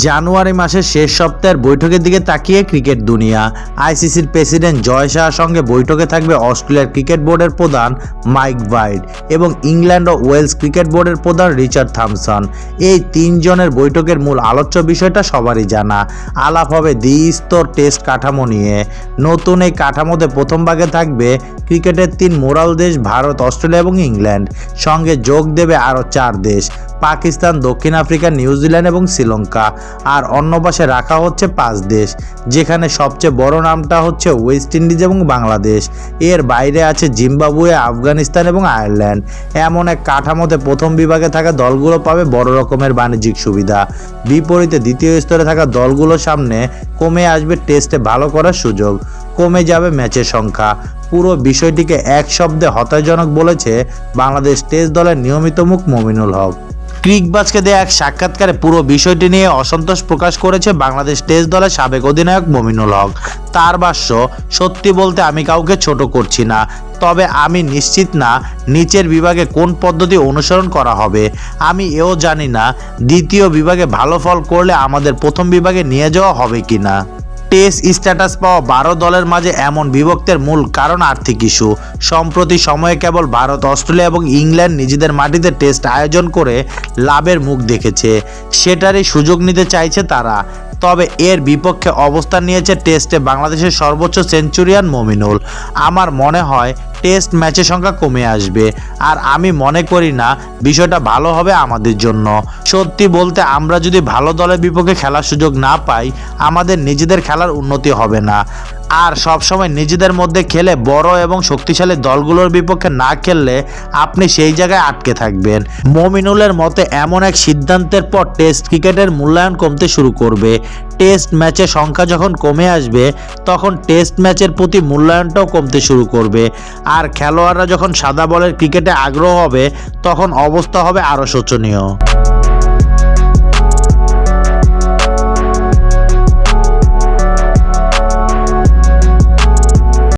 জানুয়ারি মাসের শেষ সপ্তাহের বৈঠকের দিকে তাকিয়ে ক্রিকেট দুনিয়া। আইসিসির প্রেসিডেন্ট জয় শাহর সঙ্গে বৈঠকে থাকবে অস্ট্রেলিয়ার ক্রিকেট বোর্ডের প্রধান মাইক ভাইড এবং ইংল্যান্ড ও ওয়েলস ক্রিকেট বোর্ডের প্রধান রিচার্ড থমসন। এই তিনজনের বৈঠকের মূল আলোচ্য বিষয়টা সবারই জানা। আলাপ হবে দ্বিস্তর টেস্ট কাঠামো নিয়ে। নতুন এই কাঠামোতে প্রথম ভাগে থাকবে ক্রিকেটের তিন মোরাল দেশ ভারত, অস্ট্রেলিয়া এবং ইংল্যান্ড। সঙ্গে যোগ দেবে আরও 4 দেশ, পাকিস্তান, দক্ষিণ আফ্রিকা, নিউজিল্যান্ড এবং শ্রীলঙ্কা। আর অন্য পাশে রাখা হচ্ছে 5 দেশ, যেখানে সবচেয়ে বড় নামটা হচ্ছে ওয়েস্ট ইন্ডিজ এবং বাংলাদেশ। এর বাইরে আছে জিম্বাবুয়ে, আফগানিস্তান এবং আয়ারল্যান্ড। এমন এক কাঠামোতে প্রথম বিভাগে থাকা দলগুলো পাবে বড় রকমের বাণিজ্যিক সুবিধা। বিপরীতে দ্বিতীয় স্তরে থাকা দলগুলোর সামনে কমে আসবে টেস্টে ভালো করার সুযোগ, কমে যাবে ম্যাচের সংখ্যা। পুরো বিষয়টিকে এক শব্দে হতাশাজনক বলেছে বাংলাদেশ টেস্ট দলের নিয়মিত মুখ মমিনুল হক। ক্রিকবাজকে দেয়া এক সাক্ষাৎকারে পুরো বিষয়টি নিয়ে অসন্তোষ প্রকাশ করেছে বাংলাদেশ টেস্ট দলের সাবেক অধিনায়ক মমিনুল হক। তার ভাষ্য, সত্যি বলতে আমি কাউকে ছোট করছি না, তবে আমি নিশ্চিত না নিচের বিভাগে কোন পদ্ধতি অনুসরণ করা হবে। আমি এও জানি না দ্বিতীয় বিভাগে ভালো ফল করলে আমাদের প্রথম বিভাগে নিয়ে যাওয়া হবে কিনা। টেস্ট স্ট্যাটাস পাওয়া 12 দলের মাঝে এমন বিভক্তের মূল কারণ আর্থিক ইস্যু। সম্প্রতি সময়ে কেবল ভারত, অস্ট্রেলিয়া এবং ইংল্যান্ড নিজেদের মাটিতে টেস্ট আয়োজন করে লাভের মুখ দেখেছে, সেটারই সুযোগ নিতে চাইছে তারা। তবে এর বিপক্ষে অবস্থান নিয়েছে টেস্টে বাংলাদেশের সর্বোচ্চ সেঞ্চুরিয়ান মমিনুল। আমার মনে হয় টেস্ট ম্যাচের সংখ্যা কমে আসবে, আর আমি মনে করি না বিষয়টা ভালো হবে আমাদের জন্য। সত্যি বলতে আমরা যদি ভালো দলের বিপক্ষে খেলার সুযোগ না পাই, আমাদের নিজেদের খেলার উন্নতি হবে না। আর সবসময় নিজেদের মধ্যে খেলে বড় এবং শক্তিশালী দলগুলোর বিপক্ষে না খেললে আপনি সেই জায়গায় আটকে থাকবেন। মমিনুলের মতে এমন এক সিদ্ধান্তের পর টেস্ট ক্রিকেটের মূল্যায়ন কমতে শুরু করবে। টেস্ট ম্যাচের সংখ্যা যখন কমে আসবে, তখন টেস্ট ম্যাচের প্রতি মূল্যায়নটাও কমতে শুরু করবে। আর খেলোয়াড়রা যখন সাদা বলের ক্রিকেটে আগ্রহ হবে, তখন অবস্থা হবে আরও শোচনীয়।